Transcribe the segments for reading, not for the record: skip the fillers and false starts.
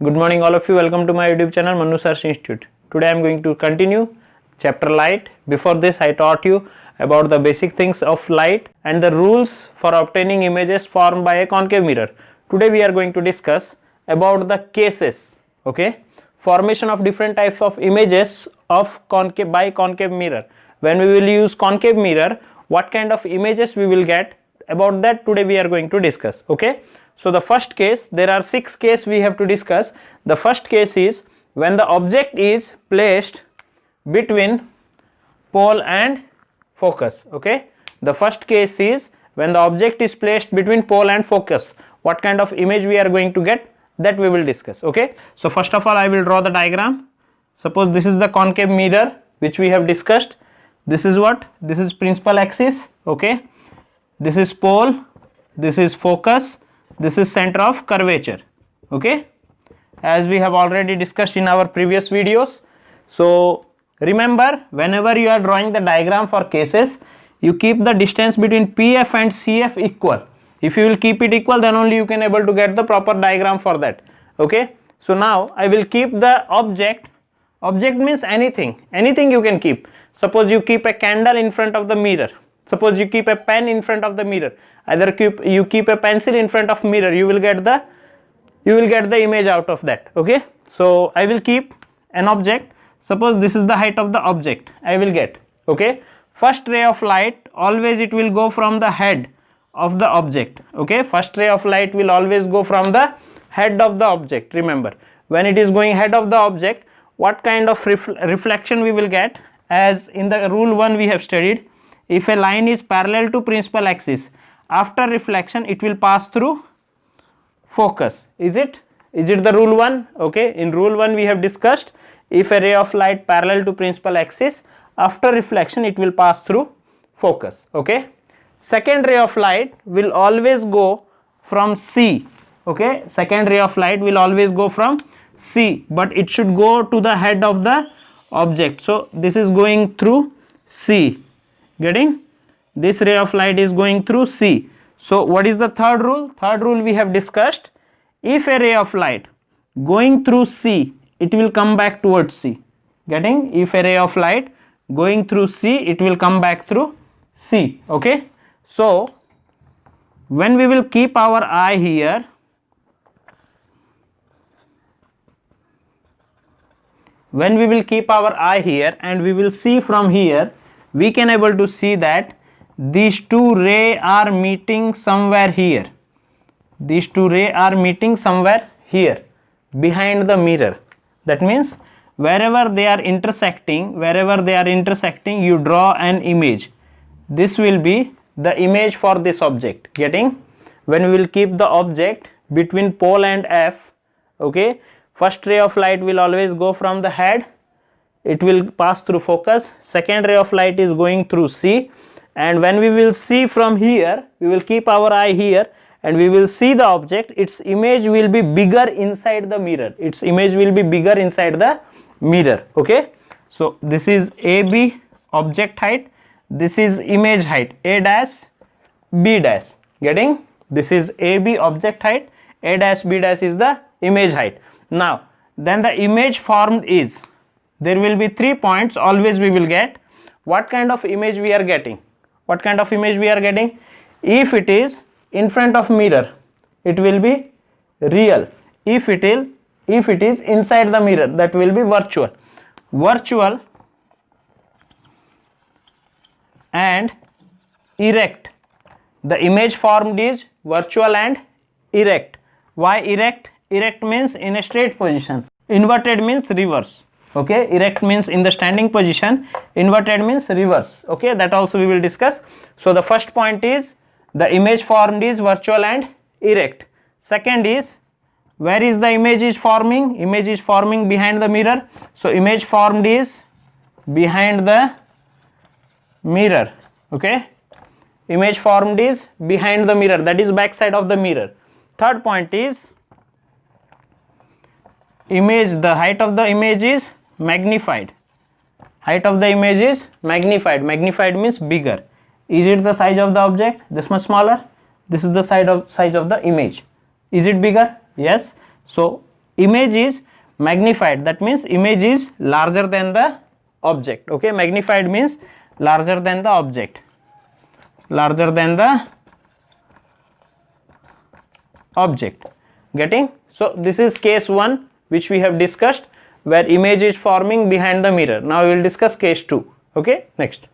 Good morning all of you. Welcome to my YouTube channel Manu Search Institute. Today I am going to continue chapter light. Before this I taught you about the basic things of light and the rules for obtaining images formed by a concave mirror. Today we are going to discuss about the cases, okay, formation of different types of images of concave by concave mirror. When we will use concave mirror, what kind of images we will get, about that today we are going to discuss, okay. So the first case, there are 6 cases we have to discuss. The first case is when the object is placed between pole and focus, okay. The first case is when the object is placed between pole and focus. What kind of image we are going to get, that we will discuss, okay. So first of all I will draw the diagram. Suppose this is the concave mirror which we have discussed. This is what? This is principal axis, okay. This is pole, this is focus, this is center of curvature, okay, as we have already discussed in our previous videos. So remember, whenever you are drawing the diagram for cases, you keep the distance between PF and CF equal. If you will keep it equal, then only you can able to get the proper diagram for that, okay. So now I will keep the object means anything you can keep. Suppose you keep a candle in front of the mirror, suppose you keep a pen in front of the mirror, either you keep a pencil in front of mirror, you will get the image out of that, okay. So I will keep an object. Suppose this is the height of the object, I will get, okay. First ray of light, always it will go from the head of the object, okay. First ray of light will always go from the head of the object. Remember, when it is going head of the object, what kind of reflection we will get? As in the rule 1 we have studied, if a line is parallel to principal axis, after reflection it will pass through focus. Is it the rule 1? Okay, in rule 1 we have discussed, if a ray of light parallel to principal axis, after reflection it will pass through focus, okay. Second ray of light will always go from C, okay. Second ray of light will always go from C, but it should go to the head of the object. So this is going through C, getting? This ray of light is going through C. So what is the third rule? Third rule we have discussed, if a ray of light going through C, it will come back towards C, getting? If a ray of light going through C, it will come back through C, okay. So when we will keep our eye here, and we will see from here, we can able to see that these two rays are meeting somewhere here. These two rays are meeting somewhere here behind the mirror. That means wherever they are intersecting, you draw an image. This will be the image for this object, getting? When we will keep the object between pole and F, okay, first ray of light will always go from the head, it will pass through focus. Second ray of light is going through C, and when we will see from here, we will keep our eye here and we will see the object, its image will be bigger inside the mirror. Okay. So this is AB object height, this is image height A dash B dash, getting? This is AB object height, A dash B dash is the image height. Now then the image formed is, there will be 3 points always we will get. What kind of image we are getting? If it is in front of mirror, it will be real. If it is inside the mirror, that will be virtual and erect. The image formed is virtual and erect. Why erect? Erect means in a straight position, inverted means reverse, okay. Erect means in the standing position, inverted means reverse, okay. That also we will discuss. So the first point is the image formed is virtual and erect. Second is, where is the image is forming? Image is forming behind the mirror. So image formed is behind the mirror, okay. Image formed is behind the mirror, that is back side of the mirror. Third point is image, the height of the image is magnified. Magnified means bigger. Is it the size of the object this much smaller? This is the size of the image. Is it bigger? Yes. So image is magnified, that means image is larger than the object. Okay, magnified means larger than the object, larger than the object. Getting? So this is case 1 which we have discussed, where image is forming behind the mirror. Now we will discuss case 2. Okay, next.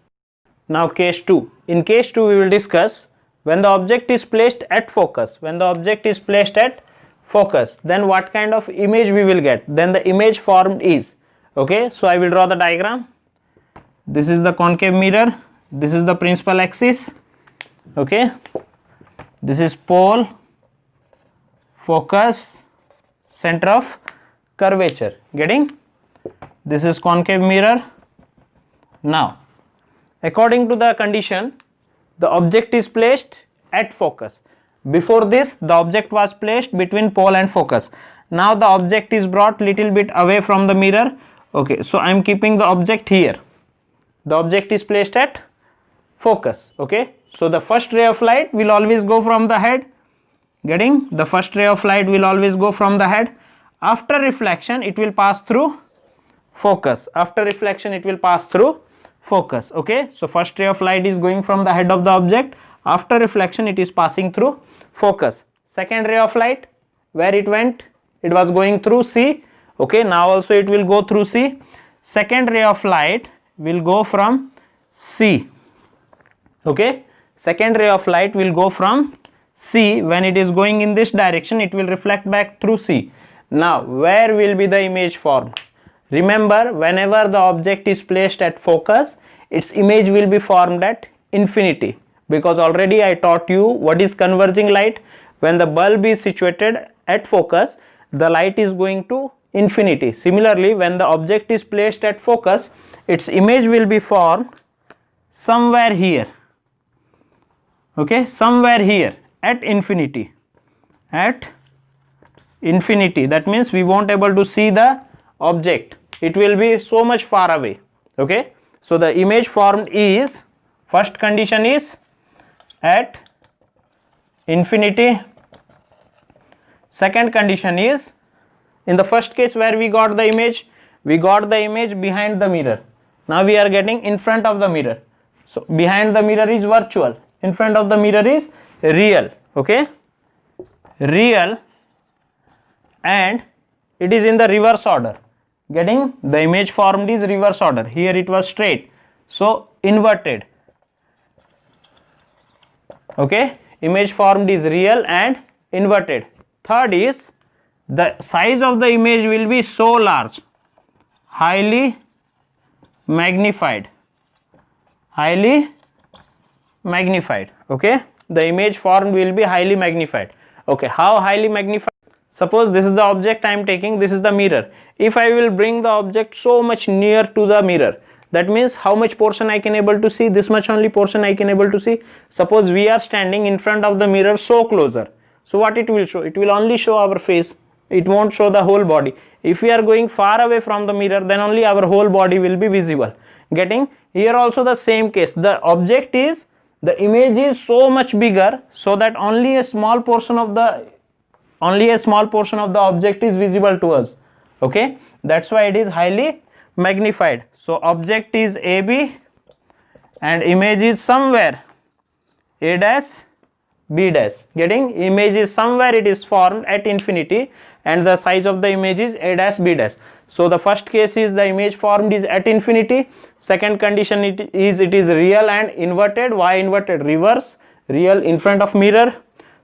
Now case 2. In case 2 we will discuss when the object is placed at focus. When the object is placed at focus, then what kind of image we will get? Then the image formed is. Okay, so I will draw the diagram. This is the concave mirror, this is the principal axis. Okay, this is pole, focus, center of curvature. Getting? This is concave mirror. Now according to the condition, the object is placed at focus. Before this, the object was placed between pole and focus. Now the object is brought little bit away from the mirror. Okay, so I am keeping the object here. The object is placed at focus. Okay, so the first ray of light will always go from the head. Getting? The first ray of light will always go from the head. After reflection, it will pass through focus. After reflection, it will pass through focus. Okay, so first ray of light is going from the head of the object. After reflection, it is passing through focus. Second ray of light, where it went? It was going through C. Okay, now also it will go through C. Second ray of light will go from C. Okay, second ray of light will go from C. When it is going in this direction, it will reflect back through C. Now where will be the image formed? Remember, whenever the object is placed at focus, its image will be formed at infinity, because already I taught you what is converging light. When the bulb is situated at focus, the light is going to infinity. Similarly, when the object is placed at focus, its image will be formed somewhere here. Okay, somewhere here at infinity. At infinity, that means we won't able to see the object. It will be so much far away. Okay, so the image formed is, first condition is at infinity. Second condition is, in the first case where we got the image behind the mirror. Now we are getting in front of the mirror. So behind the mirror is virtual, in front of the mirror is real. Okay, real, and it is in the reverse order. Getting? The image formed is reverse order. Here it was straight, so inverted. Okay, image formed is real and inverted. Third is, the size of the image will be so large, highly magnified. Highly magnified. Okay, the image formed will be highly magnified. Okay, how highly magnified? Suppose this is the object I am taking, this is the mirror. If I will bring the object so much near to the mirror, that means how much portion I can able to see? This much only portion I can able to see. Suppose we are standing in front of the mirror so closer, so what it will show? It will only show our face, it won't show the whole body. If we are going far away from the mirror, then only our whole body will be visible. Getting? Here also the same case, the object is, the image is so much bigger, so that only a small portion of the object is visible to us. Okay, that's why it is highly magnified. So object is AB and image is somewhere A dash B dash. Getting? Image is somewhere, it is formed at infinity, and the size of the image is A dash B dash. So the first case is the image formed is at infinity. Second condition it is real and inverted. Why inverted? Reverse, real in front of mirror.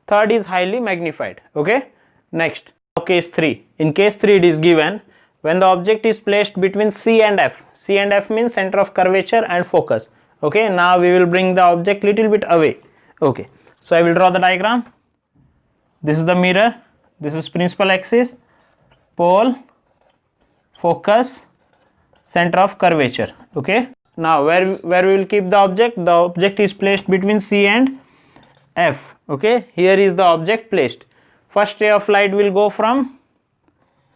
Third is highly magnified. Okay, next. Now case 3. In case 3 it is given when the object is placed between C and F. C and F means center of curvature and focus. Okay, now we will bring the object little bit away. Okay, so I will draw the diagram. This is the mirror, this is principal axis, pole, focus, center of curvature. Okay, now where we will keep the object? The object is placed between C and F. Okay, here is the object placed. First ray of light will go from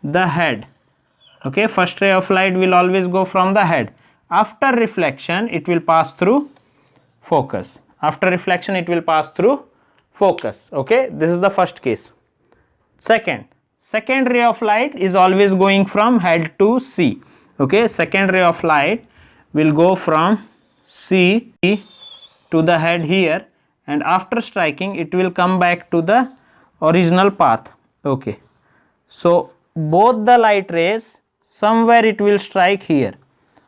the head. Okay, first ray of light will always go from the head. After reflection, it will pass through focus. After reflection, it will pass through focus. Okay, this is the first case. Second second ray of light is always going from head to C. Okay, second ray of light will go from C to the head here, and after striking it will come back to the original path. Okay, so both the light rays, somewhere it will strike here,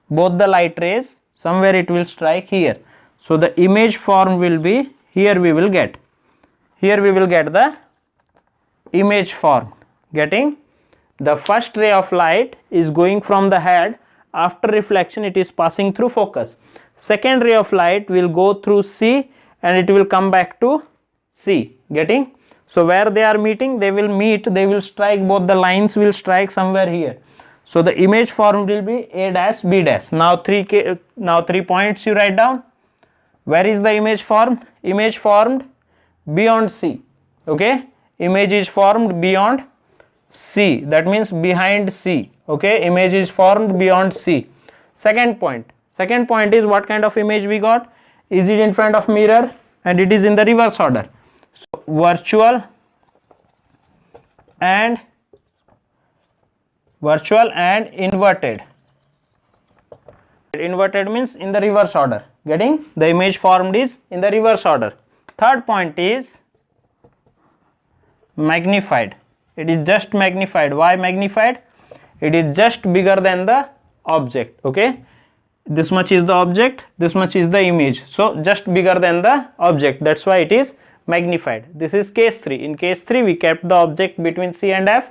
both the light rays somewhere it will strike here. So the image form will be here, we will get the image form. Getting? The first ray of light is going from the head, after reflection it is passing through focus. Second ray of light will go through C and it will come back to C. Getting? So where they are meeting, they will meet, they will strike, both the lines will strike somewhere here. So the image form will be A dash B dash. Now 3 points you write down. Where is the image formed? Image formed beyond C. Okay, image is formed beyond C, that means behind C. Okay, image is formed beyond C. Second point is what kind of image we got? Is it in front of mirror? And it is in the reverse order. So virtual and inverted. Inverted means in the reverse order. Getting? The image formed is in the reverse order. Third point is magnified. It is just magnified. Why magnified? It is just bigger than the object. Okay, this much is the object, this much is the image, so just bigger than the object, that's why it is magnified. This is case 3. In case 3 we kept the object between C and F.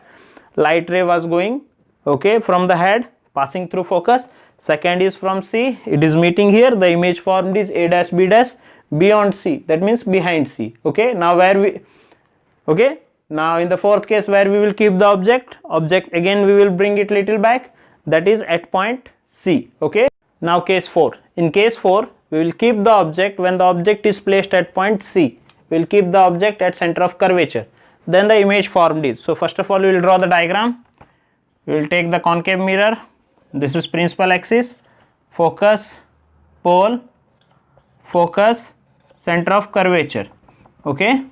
Light ray was going, okay, from the head passing through focus. Second is from C, it is meeting here. The image formed is A dash B dash beyond C, that means behind C. Okay, now now in the fourth case where we will keep the object again we will bring it little back, that is at point C. Okay, now case 4. In case 4 we will keep the object when the object is placed at point C. We will keep the object at center of curvature. Then the image formed is. So first of all we will draw the diagram. We will take the concave mirror. This is principal axis, focus, pole, focus, center of curvature. Okay,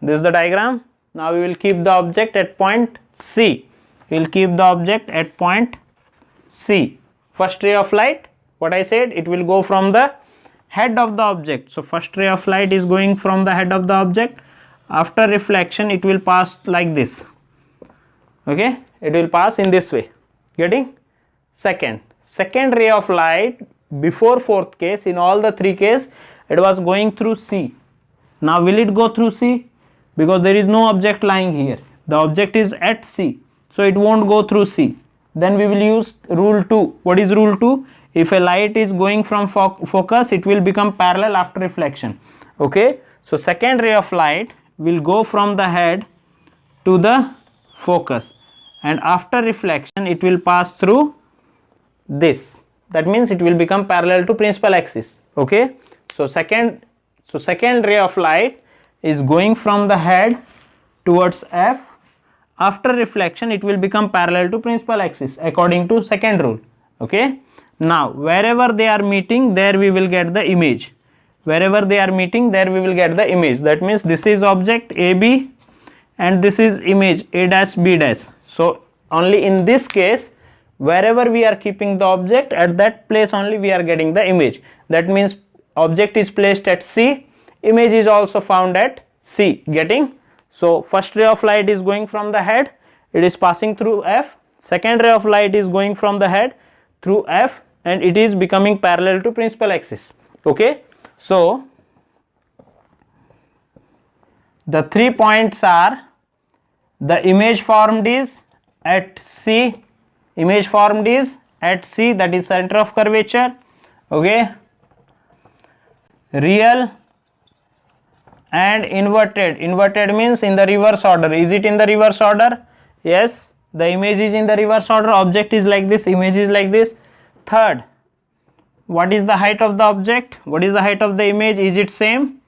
this is the diagram. Now we will keep the object at point C. We will keep the object at point C. First ray of light, what I said, it will go from the head of the object. So first ray of light is going from the head of the object. After reflection it will pass like this. Okay, it will pass in this way. Getting? Second ray of light before fourth case, in all the 3 cases it was going through C. Now will it go through C? Because there is no object lying here, the object is at C, so it won't go through C. Then we will use rule 2. What is rule 2? If a light is going from focus, it will become parallel after reflection. Okay, so second ray of light will go from the head to the focus, and after reflection it will pass through this, that means it will become parallel to principal axis. Okay, so second ray of light is going from the head towards F. After reflection it will become parallel to principal axis according to second rule. Okay, now wherever they are meeting, there we will get the image. Wherever they are meeting, there we will get the image. That means this is object AB and this is image A dash B dash. So only in this case, wherever we are keeping the object, at that place only we are getting the image. That means object is placed at C, image is also found at C. Getting? So first ray of light is going from the head, it is passing through F. Second ray of light is going from the head through F, and it is becoming parallel to principal axis. Okay, so the 3 points are: the image formed is at C, that is center of curvature. Okay, real and inverted means in the reverse order. Is it in the reverse order? Yes, the image is in the reverse order, object is like this, image is like this. Third, what is the height of the object, what is the height of the image? Is it same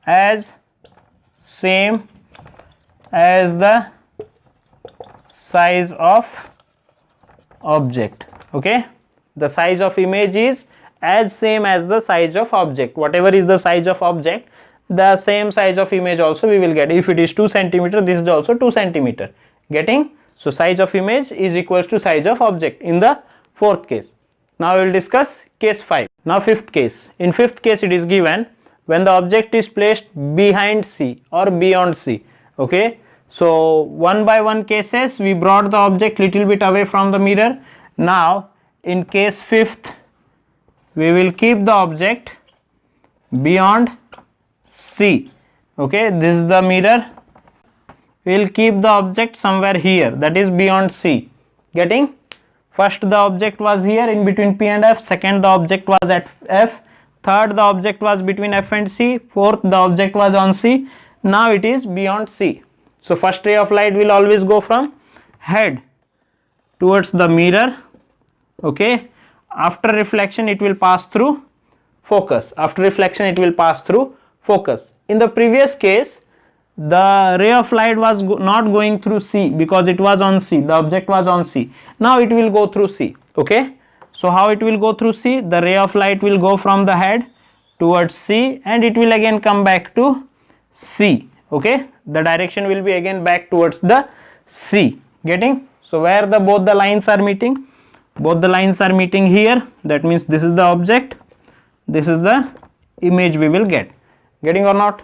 as the size of object? Okay, the size of image is as same as the size of object. Whatever is the size of object, the same size of image also we will get. If it is 2 centimeter, this is also 2 centimeter. Getting? So size of image is equals to size of object in the fourth case. Now we will discuss case 5. Now fifth case. In fifth case it is given when the object is placed behind C or beyond C. Okay. So one by one cases we brought the object little bit away from the mirror. Now in case fifth we will keep the object beyond C. Okay, this is the mirror. We will keep the object somewhere here, that is beyond C. Getting? First the object was here in between P and F, second the object was at F, third the object was between F and C, fourth the object was on C. Now it is beyond C. So first ray of light will always go from head towards the mirror. Okay, after reflection it will pass through focus. After reflection it will pass through focus. In the previous case the ray of light was not going through C because it was on C, the object was on C. Now it will go through C. Okay, so how it will go through C? The ray of light will go from the head towards C and it will again come back to C. Okay, the direction will be again back towards the C. Getting? So where the both the lines are meeting? Both the lines are meeting here. That means this is the object, this is the image we will get. Getting or not?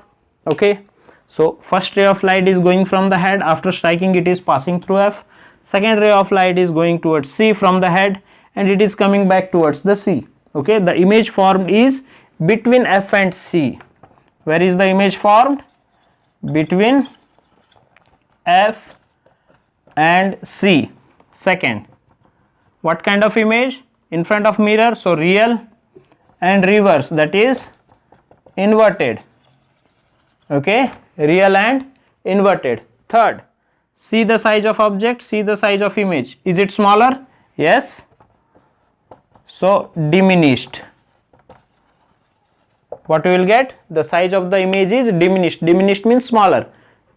Okay, so first ray of light is going from the head, after striking it is passing through F. Second ray of light is going towards C from the head and it is coming back towards the C. Okay, the image formed is between F and C. Where is the image formed? Between F and C. Second, what kind of image? In front of mirror, so real and reverse, that is inverted. Okay, real and inverted. Third, see the size of object, see the size of image. Is it smaller? Yes. So diminished. What we will get? The size of the image is diminished. Diminished means smaller.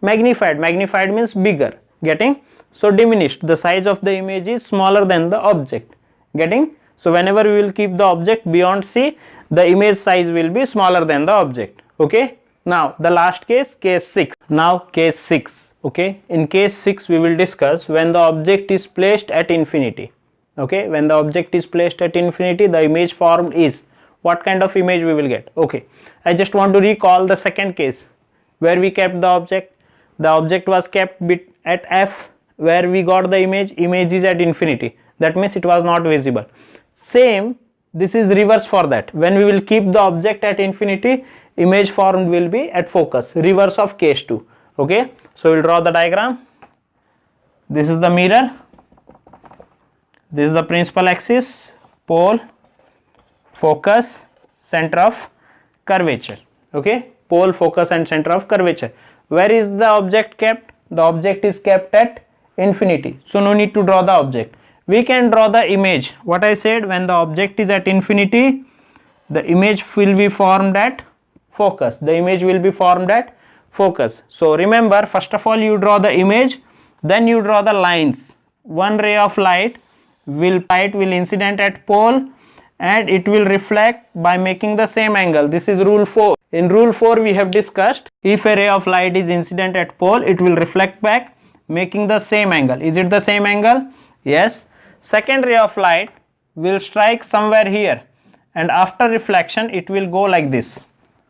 Magnified. Magnified means bigger. Getting? So diminished. The size of the image is smaller than the object. Getting? So whenever we will keep the object beyond C, the image size will be smaller than the object. Okay. Now the last case, case 6. Now case 6. Okay. In case 6 we will discuss when the object is placed at infinity. Okay. When the object is placed at infinity, the image formed is. What kind of image we will get? Okay. I just want to recall the second case where we kept the object. The object was kept at F where we got the image. Image is at infinity. That means it was not visible. Same, this is reverse for that. When we will keep the object at infinity, image formed will be at focus. Reverse of case 2. Okay. So we will draw the diagram. This is the mirror. This is the principal axis, pole, focus, center of curvature. Okay. Pole, focus and center of curvature. Where is the object kept? The object is kept at infinity. So no need to draw the object. We can draw the image. What I said, when the object is at infinity, the image will be formed at focus. The image will be formed at focus. So remember, first of all you draw the image, then you draw the lines. One ray of light will incident at pole and it will reflect by making the same angle. This is rule 4. In rule 4 we have discussed, if a ray of light is incident at pole, it will reflect back making the same angle. Is it the same angle? Yes. Second ray of light will strike somewhere here and after reflection it will go like this.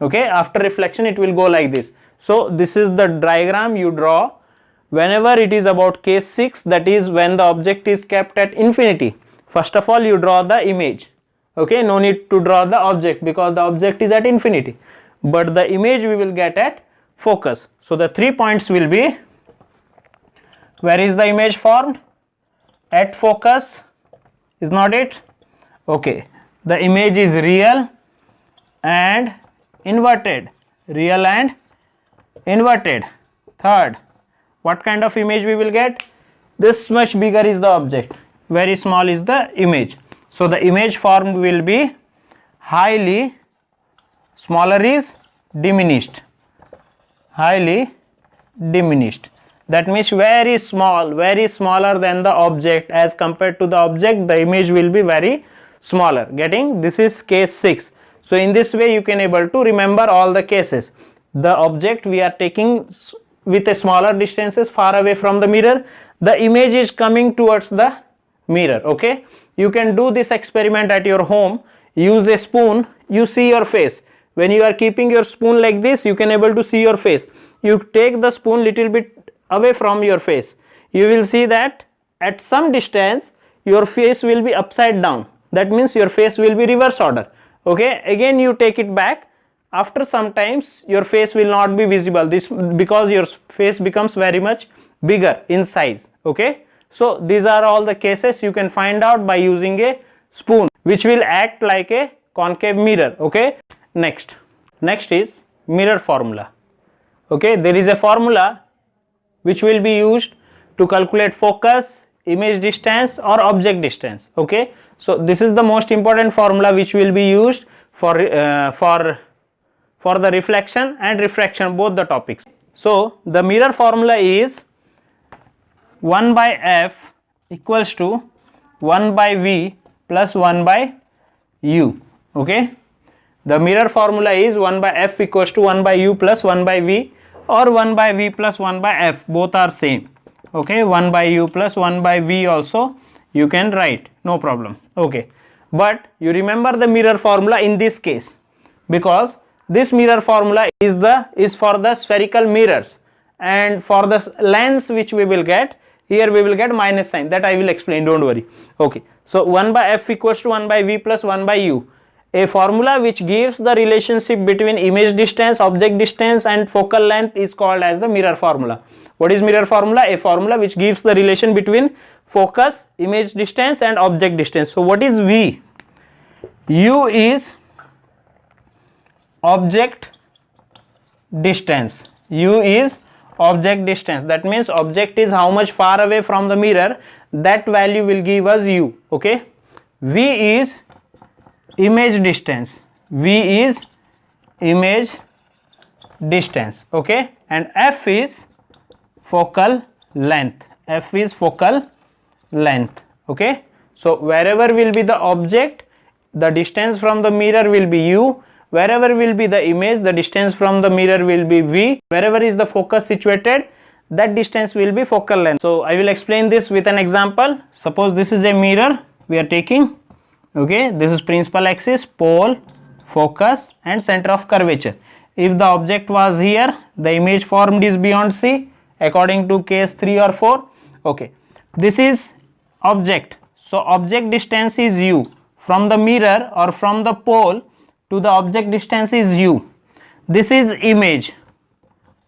Okay, after reflection it will go like this. So this is the diagram you draw whenever it is about case 6, that is when the object is kept at infinity. First of all you draw the image. Okay, no need to draw the object because the object is at infinity, but the image we will get at focus. So the 3 points will be, where is the image formed? At focus, is not it? Okay, the image is real and inverted. Real and inverted. Third, what kind of image we will get? This much bigger is the object, very small is the image. So the image formed will be highly, smaller is diminished, highly diminished. That means very small, very smaller than the object. As compared to the object, the image will be very smaller. Getting? This is case 6. So in this way you can able to remember all the cases. the object we are taking with a smaller distances far away from the mirror, the image is coming towards the mirror. Okay, you can do this experiment at your home. Use a spoon, you see your face. When you are keeping your spoon like this, you can able to see your face. You take the spoon little bit away from your face, you will see that at some distance your face will be upside down. That means your face will be reverse order. Okay, again you take it back, after some times your face will not be visible, this because your face becomes very much bigger in size. Okay, so these are all the cases you can find out by using a spoon, which will act like a concave mirror. Okay, next is mirror formula. Okay, there is a formula which will be used to calculate focus, image distance or object distance. Okay, so this is the most important formula which will be used for the reflection and refraction, both the topics. So the mirror formula is 1 by f equals to 1 by v plus 1 by u. Okay, the mirror formula is 1 by f equals to 1 by u plus 1 by v, or 1 by v plus 1 by f, both are same. Okay, 1 by u plus 1 by v also you can write, no problem. Okay, but you remember the mirror formula in this case, because this mirror formula is for the spherical mirrors, and for the lens which we will get, here we will get minus sign, that I will explain, don't worry. Okay, so 1 by f equals to 1 by v plus 1 by u, a formula which gives the relationship between image distance, object distance and focal length is called as the mirror formula. What is mirror formula? A formula which gives the relation between focus, image distance and object distance. So what is v? U is object distance. U is object distance, that means object is how much far away from the mirror, that value will give us u. Okay, v is image distance, v is image distance. Okay, and f is focal length, f is focal length. Okay, so wherever will be the object, the distance from the mirror will be u, wherever will be the image, the distance from the mirror will be v, wherever is the focus situated, that distance will be focal length. So I will explain this with an example. Suppose this is a mirror we are taking. Okay, this is principal axis, pole, focus and center of curvature. If the object was here, the image formed is beyond c according to case 3 or 4. Okay, this is object, so object distance is u, from the mirror or from the pole to the object distance is u. This is image.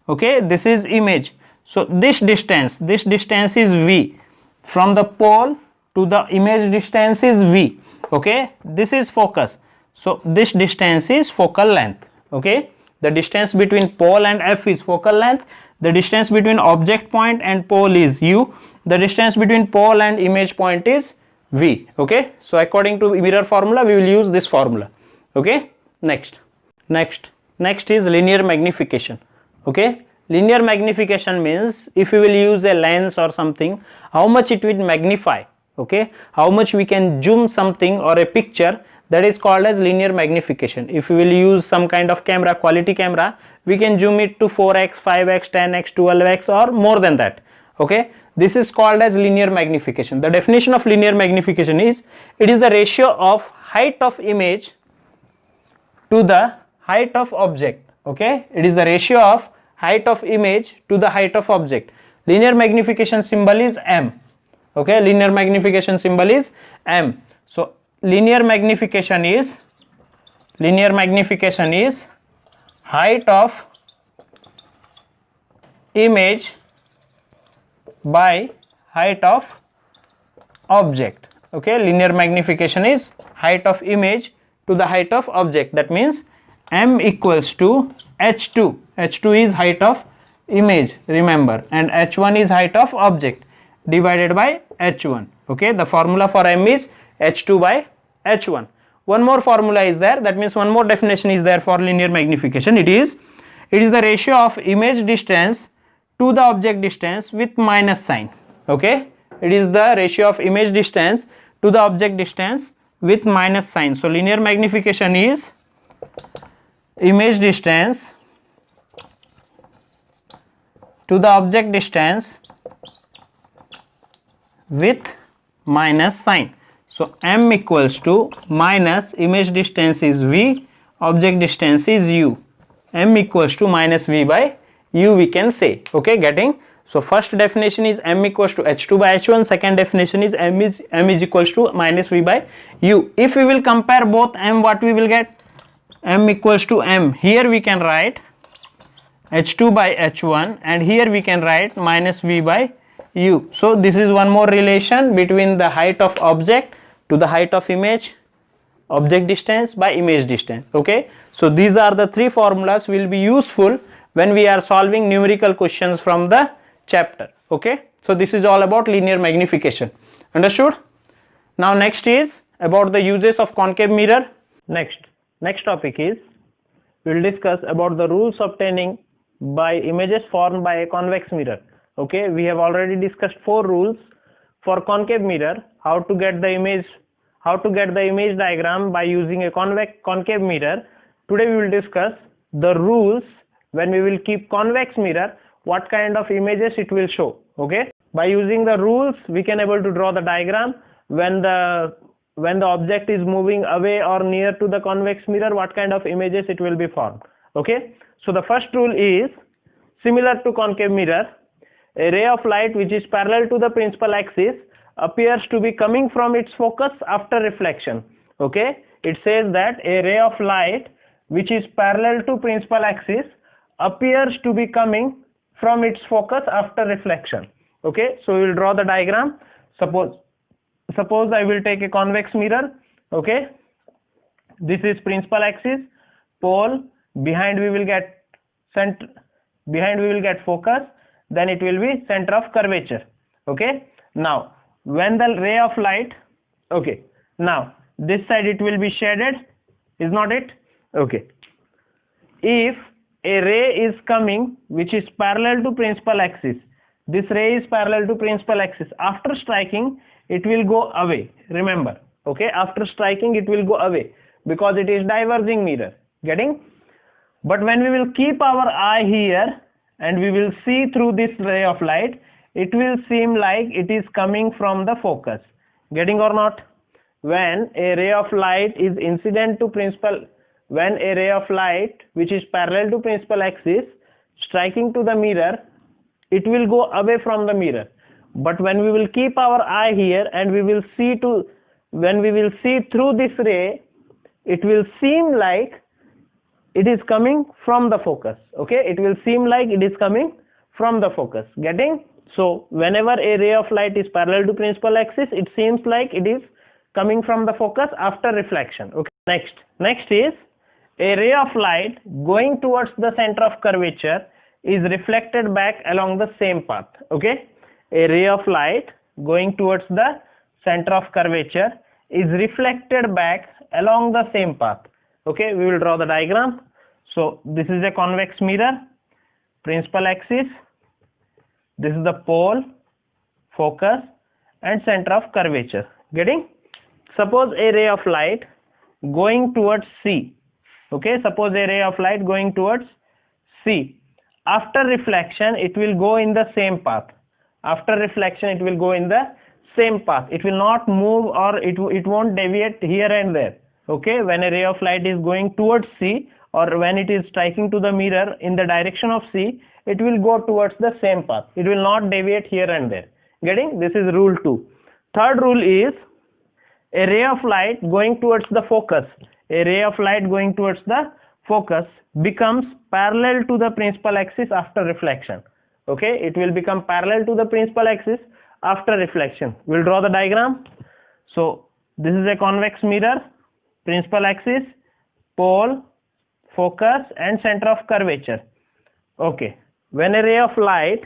Okay, this is image, so this distance is v, from the pole to the image distance is v. Okay, this is focus, so this distance is focal length. Okay, the distance between pole and f is focal length, the distance between object point and pole is u, the distance between pole and image point is v. Okay, so according to mirror formula we will use this formula. Okay, next is linear magnification. Okay, linear magnification means if we will use a lens or something, how much it will magnify. Okay, how much we can zoom something or a picture, that is called as linear magnification. If we will use some kind of camera, quality camera, we can zoom it to 4x, 5x, 10x, 12x or more than that. Okay, this is called as linear magnification. The definition of linear magnification is, it is the ratio of height of image to the height of object. Okay, it is the ratio of height of image to the height of object. Linear magnification symbol is m. Okay, linear magnification symbol is m. So linear magnification is height of image by height of object. Okay, linear magnification is height of image to the height of object. That means m equals to h2. h2 is height of image, remember, and h1 is height of object, divided by h1. Okay, the formula for m is h2 by h1. One more formula is there, that means one more definition is there for linear magnification. It is the ratio of image distance to the object distance with minus sign. Okay, it is the ratio of image distance to the object distance with minus sign. So linear magnification is image distance to the object distance with minus sign. So m equals to minus image distance is v, object distance is u, m equals to minus v by u we can say. Okay, getting? So first definition is m equals to h2 by h1, second definition is m is equals to minus v by u. If we will compare both m, what we will get? M equals to m, here we can write h2 by h1 and here we can write minus v by u. So this is one more relation between the height of object to the height of image, object distance by image distance. Okay, so these are the three formulas will be useful when we are solving numerical questions from the chapter. Okay, so this is all about linear magnification. Understood? Now next is about the uses of concave mirror. Next topic is we will discuss about the rules obtaining by images formed by a convex mirror. Okay, we have already discussed 4 rules for concave mirror, how to get the image diagram by using a concave mirror. Today we will discuss the rules when we will keep convex mirror, what kind of images it will show. Okay, by using the rules we can able to draw the diagram when the object is moving away or near to the convex mirror, what kind of images it will be formed. Okay, so the first rule is similar to concave mirror, a ray of light which is parallel to the principal axis appears to be coming from its focus after reflection. Okay, it says that a ray of light which is parallel to principal axis appears to be coming from its focus after reflection. Okay, so we will draw the diagram. Suppose I will take a convex mirror. Okay, this is principal axis, pole, behind we will get focus, then it will be center of curvature. Okay, now when the ray of light, okay, now this side it will be shaded, is not it? Okay, if a ray is coming which is parallel to principal axis, this ray is parallel to principal axis, after striking it will go away, remember. Okay, after striking it will go away because it is diverging mirror. Getting? But when we will keep our eye here and we will see through this ray of light, it will seem like it is coming from the focus. Getting or not? When a ray of light is incident to principal, when a ray of light which is parallel to principal axis striking to the mirror, it will go away from the mirror. But when we will keep our eye here and we will see through this ray, it will seem like it is coming from the focus. Okay, it will seem like it is coming from the focus. Getting? So whenever a ray of light is parallel to principal axis, it seems like it is coming from the focus after reflection. Okay, next is a ray of light going towards the center of curvature is reflected back along the same path. Okay, a ray of light going towards the center of curvature is reflected back along the same path. Okay, we will draw the diagram. So this is a convex mirror, principal axis, this is the pole, focus and center of curvature. Getting? Suppose a ray of light going towards C. Okay, suppose a ray of light going towards C. After reflection it will go in the same path. After reflection it will go in the same path. It will not move or it won't deviate here and there. Okay, when a ray of light is going towards C or when it is striking to the mirror in the direction of C, it will go towards the same path. It will not deviate here and there. Getting? This is rule 2. Third rule is a ray of light going towards the focus. A ray of light going towards the focus becomes parallel to the principal axis after reflection. Okay, it will become parallel to the principal axis after reflection. We'll draw the diagram. So this is a convex mirror, principal axis, pole, focus and center of curvature. Okay, when a ray of light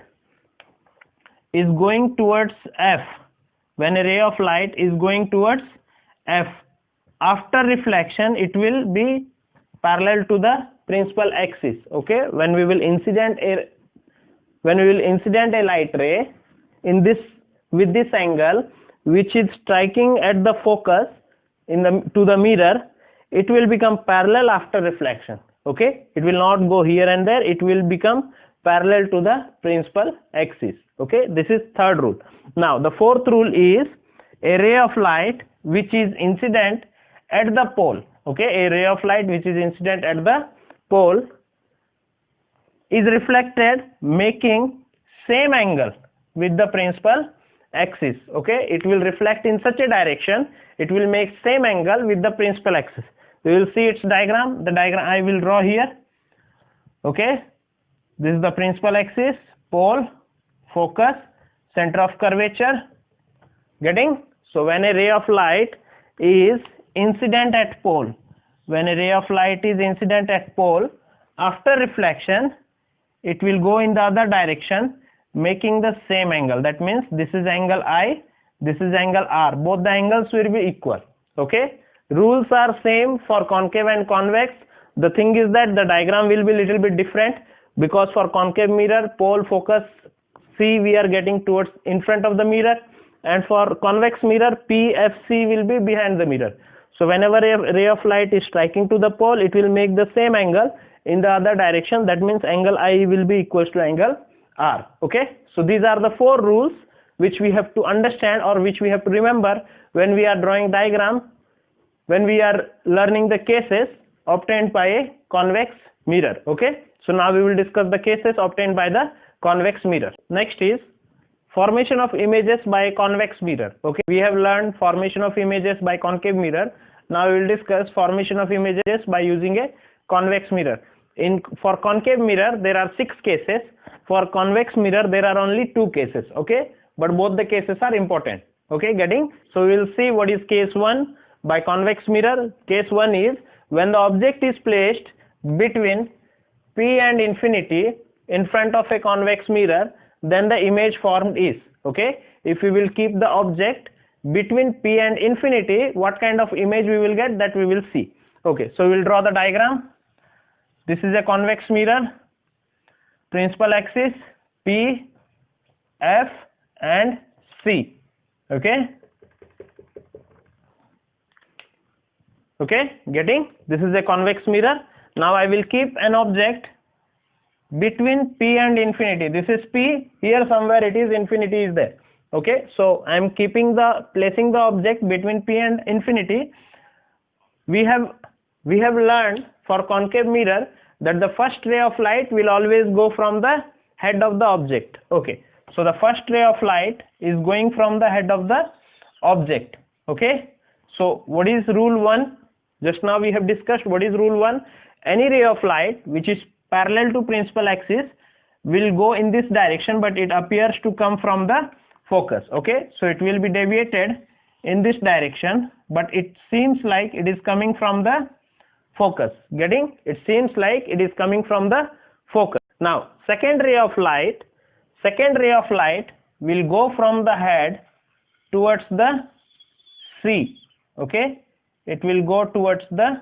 is going towards F, when a ray of light is going towards F, after reflection it will be parallel to the principal axis. Okay, when we will incident a light ray in this with this angle which is striking at the focus to the mirror, it will become parallel after reflection. Okay, it will not go here and there, it will become parallel to the principal axis. Okay, this is third rule. Now the fourth rule is a ray of light which is incident at the pole. Okay, a ray of light which is incident at the pole is reflected making same angle with the principal axis. Okay, it will reflect in such a direction, it will make same angle with the principal axis. We will see its diagram. The diagram I will draw here. Okay, this is the principal axis, pole, focus, center of curvature. Getting? So when a ray of light is incident at pole, when a ray of light is incident at pole, after reflection it will go in the other direction making the same angle. That means this is angle I, this is angle R. Both the angles will be equal. Okay, rules are same for concave and convex. The thing is that the diagram will be little bit different, because for concave mirror, pole, focus, C we are getting towards in front of the mirror, and for convex mirror, P, F, C will be behind the mirror. So whenever a ray of light is striking to the pole, it will make the same angle in the other direction. That means angle I will be equals to angle R. Okay, so these are the four rules which we have to understand, or which we have to remember when we are drawing diagram, when we are learning the cases obtained by a convex mirror. Okay, so now we will discuss the cases obtained by the convex mirror. Next is formation of images by a convex mirror. Okay, we have learned formation of images by concave mirror. Now we will discuss formation of images by using a convex mirror. For concave mirror there are 6 cases. For convex mirror there are only 2 cases. Okay, but both the cases are important. Okay, getting? So we will see what is case 1 by convex mirror. Case 1 is when the object is placed between P and infinity in front of a convex mirror, then the image formed is. Okay, if we will keep the object between P and infinity, what kind of image we will get, that we will see. Okay, so we will draw the diagram. This is a convex mirror, principal axis P, F and C. Okay, getting? This is a convex mirror. Now I will keep an object between P and infinity. This is P, here somewhere it is, infinity is there. Okay, so I am placing the object between P and infinity. We have learned for concave mirror that the first ray of light will always go from the head of the object. Okay, so the first ray of light is going from the head of the object. Okay, so what is rule 1? Just now we have discussed what is rule 1. Any ray of light which is parallel to principal axis will go in this direction, but it appears to come from the focus. Okay, so it will be deviated in this direction, but it seems like it is coming from the focus. Getting? It seems like it is coming from the focus. Now second ray of light will go from the head towards the C. Okay, it will go towards the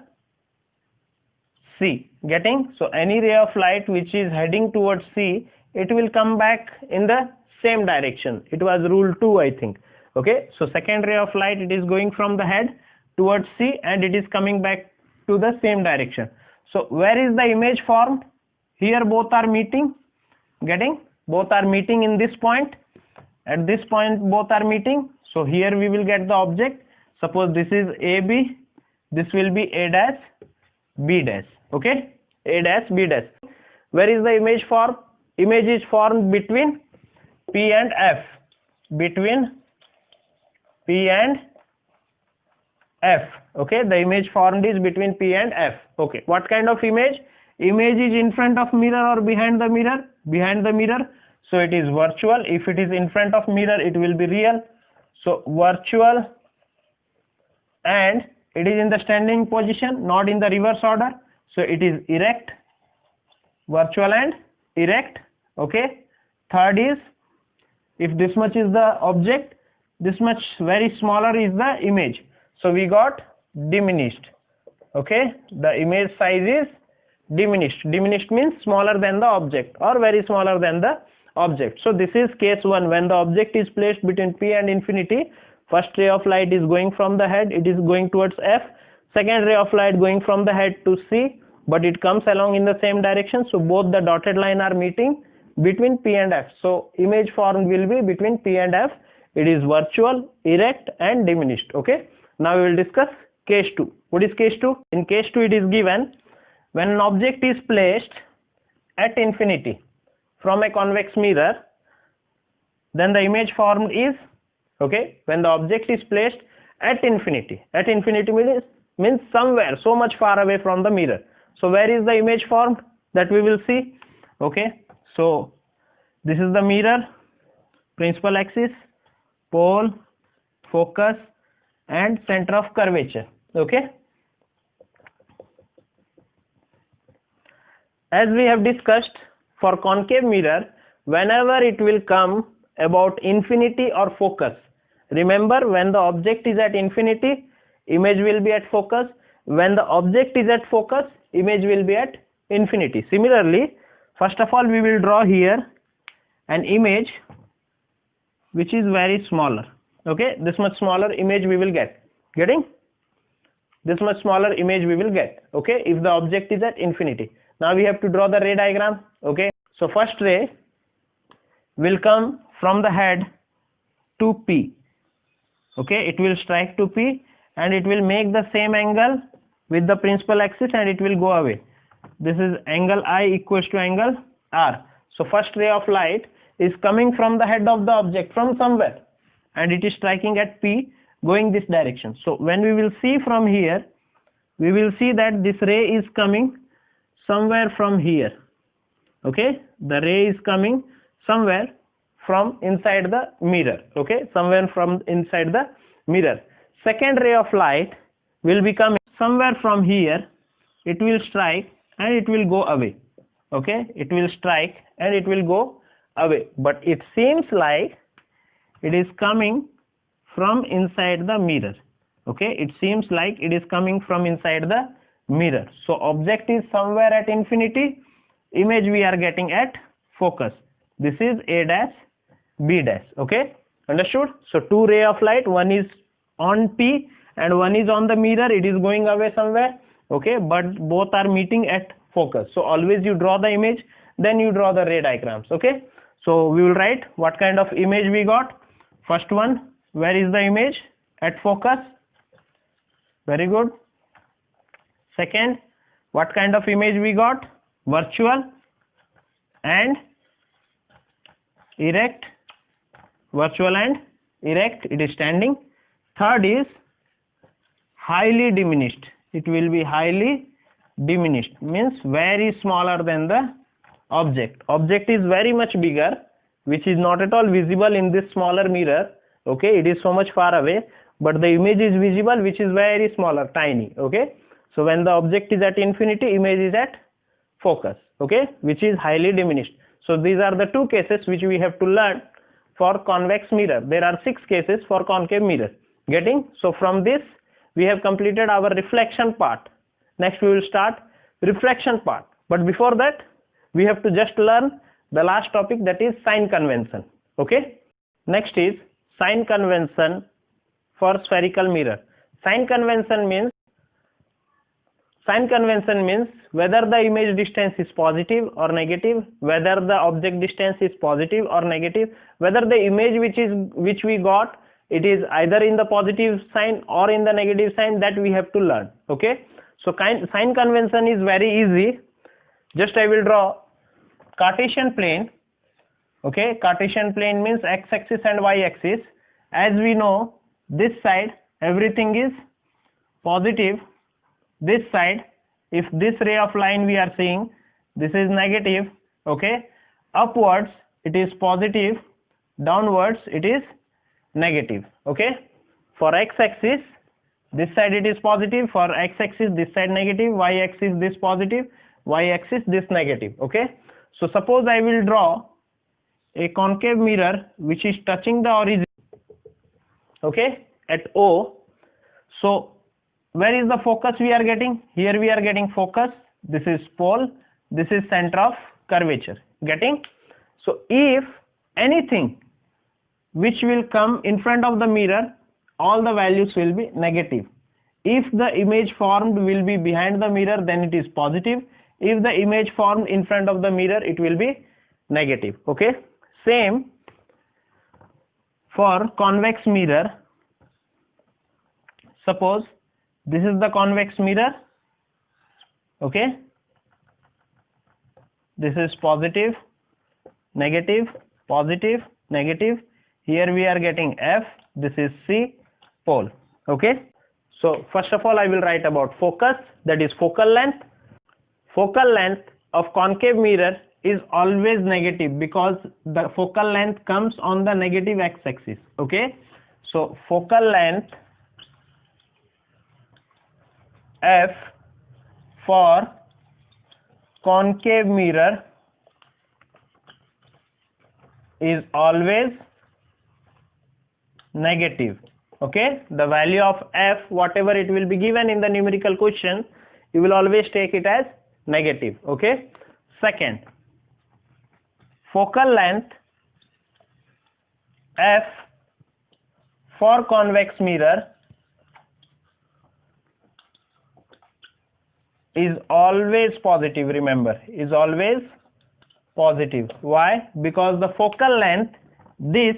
C. Getting? So any ray of light which is heading towards C, it will come back in the same direction. It was rule 2, I think. Okay, so second ray of light, it is going from the head towards C and it is coming back to the same direction. So where is the image formed? Here both are meeting. Getting? Both are meeting in this point. At this point both are meeting. So here we will get the object. Suppose this is AB, this will be A dash, B dash. Okay, A dash, B dash. Where is the image formed? Image is formed between P and F. Between P and F. Okay, the image formed is between P and F. Okay, what kind of image? Image is in front of mirror or behind the mirror? Behind the mirror. So it is virtual. If it is in front of mirror, it will be real. So virtual, and it is in the standing position, not in the reverse order. So it is erect, virtual and erect. Okay, third is, if this much is the object, this much very smaller is the image. So we got diminished. Okay, the image size is diminished. Diminished means smaller than the object or very smaller than the object. So this is case 1. When the object is placed between P and infinity, first ray of light is going from the head, it is going towards F. Second ray of light going from the head to C, but it comes along in the same direction. So both the dotted line are meeting between P and F. So image formed will be between P and F. It is virtual, erect and diminished. Okay. Now we will discuss case 2. What is case 2? In case 2 it is given when an object is placed at infinity from a convex mirror, then the image formed is, okay, when the object is placed at infinity means somewhere so much far away from the mirror. So where is the image formed, that we will see. Okay, so this is the mirror, principal axis, pole, focus and center of curvature. Okay, as we have discussed, for concave mirror, whenever it will come about infinity or focus, remember, when the object is at infinity, image will be at focus. When the object is at focus, image will be at infinity. Similarly, first of all we will draw here an image which is very smaller. Okay, this much smaller image we will getting this much smaller image we will get. Okay, if the object is at infinity. Now we have to draw the ray diagram. Okay, so first ray will come from the head to P. Okay, it will strike to P and it will make the same angle with the principal axis and it will go away. This is angle I equals to angle R. So first ray of light is coming from the head of the object from somewhere and it is striking at P going this direction. So when we will see from here, we will see that this ray is coming somewhere from here. Okay, the ray is coming somewhere from inside the mirror. Okay, somewhere from inside the mirror. Second ray of light will be coming somewhere from here. It will strike and it will go away. Okay, it will strike and it will go away, but it seems like it is coming from inside the mirror. Okay, it seems like it is coming from inside the mirror. So object is somewhere at infinity, image we are getting at focus. This is A dash, B dash. Okay, understood? So two ray of light, one is on P and one is on the mirror, it is going away somewhere. Okay, but both are meeting at focus. So always you draw the image, then you draw the ray diagrams. Okay, so we will write what kind of image we got. First one, where is the image? At focus. Very good. Second, what kind of image we got? Virtual and erect. Virtual and erect, it is standing. Third is highly diminished. It will be highly diminished, means very smaller than the object. Object is very much bigger, which is not at all visible in this smaller mirror. Okay, it is so much far away, but the image is visible, which is very smaller, tiny. Okay, so when the object is at infinity, image is at focus. Okay, which is highly diminished. So these are the two cases which we have to learn for convex mirror. There are 6 cases for concave mirror. Getting? So from this we have completed our reflection part. Next we will start refraction part. But before that, we have to just learn the last topic, that is sign convention. Okay. Next is sign convention for spherical mirror. Sign convention means whether the image distance is positive or negative, whether the object distance is positive or negative, whether the image which we got, it is either in the positive sign or in the negative sign, that we have to learn. Okay, so sign convention is very easy. Just I will draw Cartesian plane. Okay, Cartesian plane means x-axis and y-axis. As we know, this side everything is positive. This side, if this ray of line we are seeing, this is negative. Okay, upwards it is positive, downwards it is negative. Okay, for x-axis this side it is positive, for x-axis this side negative, y-axis this positive, y-axis this negative. Okay, so suppose I will draw a concave mirror which is touching the origin. Okay, at O. So where is the focus we are getting? Here we are getting focus. This is pole, this is center of curvature. Getting? So if anything which will come in front of the mirror, all the values will be negative. If the image formed will be behind the mirror, then it is positive. If the image formed in front of the mirror, it will be negative. Okay, same for convex mirror. Suppose this is the convex mirror. Okay, this is positive, negative, positive, negative. Here we are getting F, this is C pole. Okay, so first of all I will write about focus, that is focal length. Focal length of concave mirror is always negative because the focal length comes on the negative x-axis. Okay, so focal length F for concave mirror is always negative. Okay, the value of F, whatever it will be given in the numerical question, you will always take it as negative. Okay, second, focal length F for convex mirror is always positive. Remember, is always positive. Why? Because the focal length, this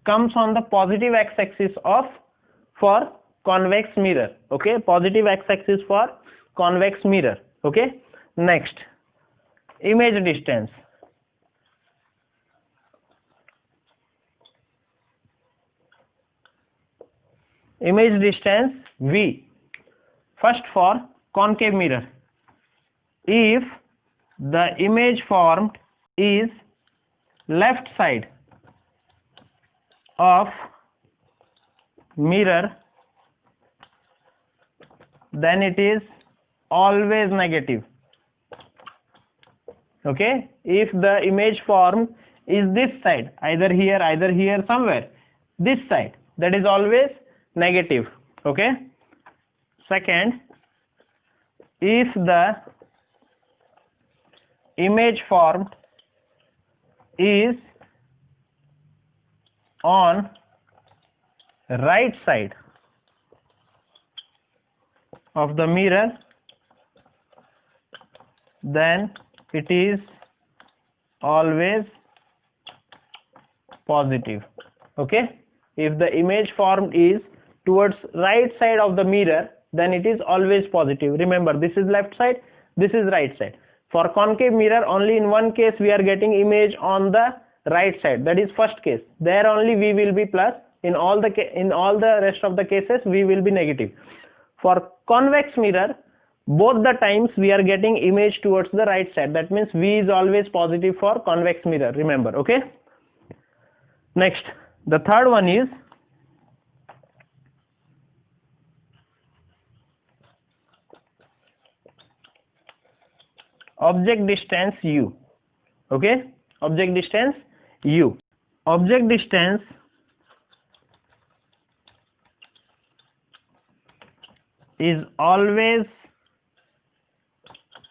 comes on the positive x-axis of for convex mirror. Okay, positive x-axis for convex mirror. Okay, next, image distance. Image distance V. First for concave mirror, if the image formed is left side of mirror, then it is always negative. Okay, if the image formed is this side, either here somewhere, this side, that is always negative. Okay, second, if the image formed is on right side of the mirror, then it is always positive. Okay, if the image formed is towards right side of the mirror, then it is always positive. Remember, this is left side, this is right side. For concave mirror, only in one case we are getting image on the right side, that is first case. There only V will be plus. In all the rest of the cases V will be negative. For convex mirror, both the times we are getting image towards the right side. That means V is always positive for convex mirror. Remember. Okay. Next, the third one is object distance U. Okay, object distance U. Object distance is always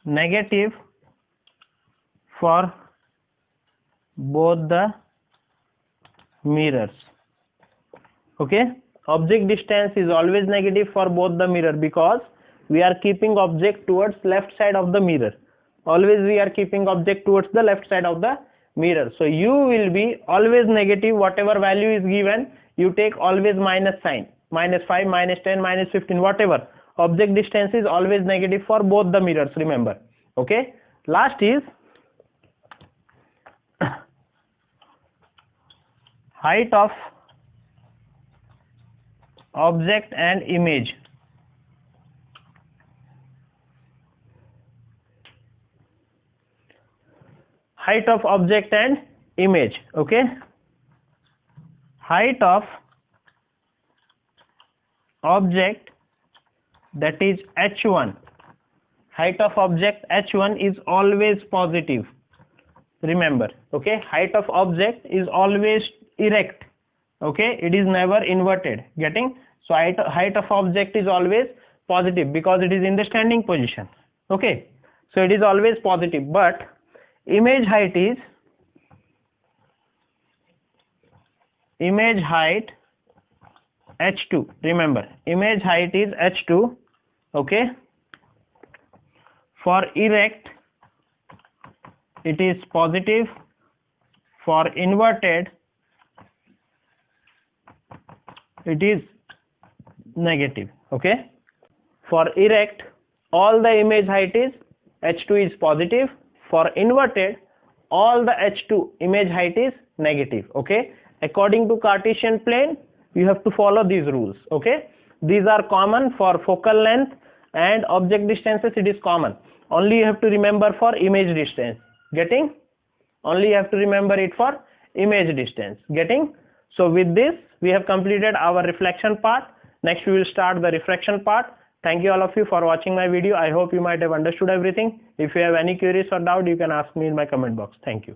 negative for both the mirrors. Okay, object distance is always negative for both the mirror because we are keeping object towards left side of the mirror. Always we are keeping object towards the left side of the mirror. So U will be always negative. Whatever value is given, you take always minus sign, minus 5, minus 10, minus 15, whatever. Object distance is always negative for both the mirrors. Remember. Okay. Last is height of object and image. Height of object and image. Okay, height of object, that is h1. Height of object h1 is always positive. Remember. Okay, height of object is always erect. Okay, it is never inverted. Getting? So height of object is always positive because it is in the standing position. Okay, so it is always positive. But image height is h2. Remember, image height is h2. Okay, for erect it is positive, For inverted it is negative. Okay, for erect all the image height is h2 is positive. For inverted all the h2 image height is negative. Okay, according to Cartesian plane you have to follow these rules. Okay, these are common for focal length and object distances. It is common, only you have to remember for image distance. Getting? Only you have to remember it for image distance. Getting? So with this we have completed our reflection part. Next we will start the refraction part. Thank you all of you for watching my video. I hope you might have understood everything. If you have any queries or doubt, you can ask me in my comment box. Thank you.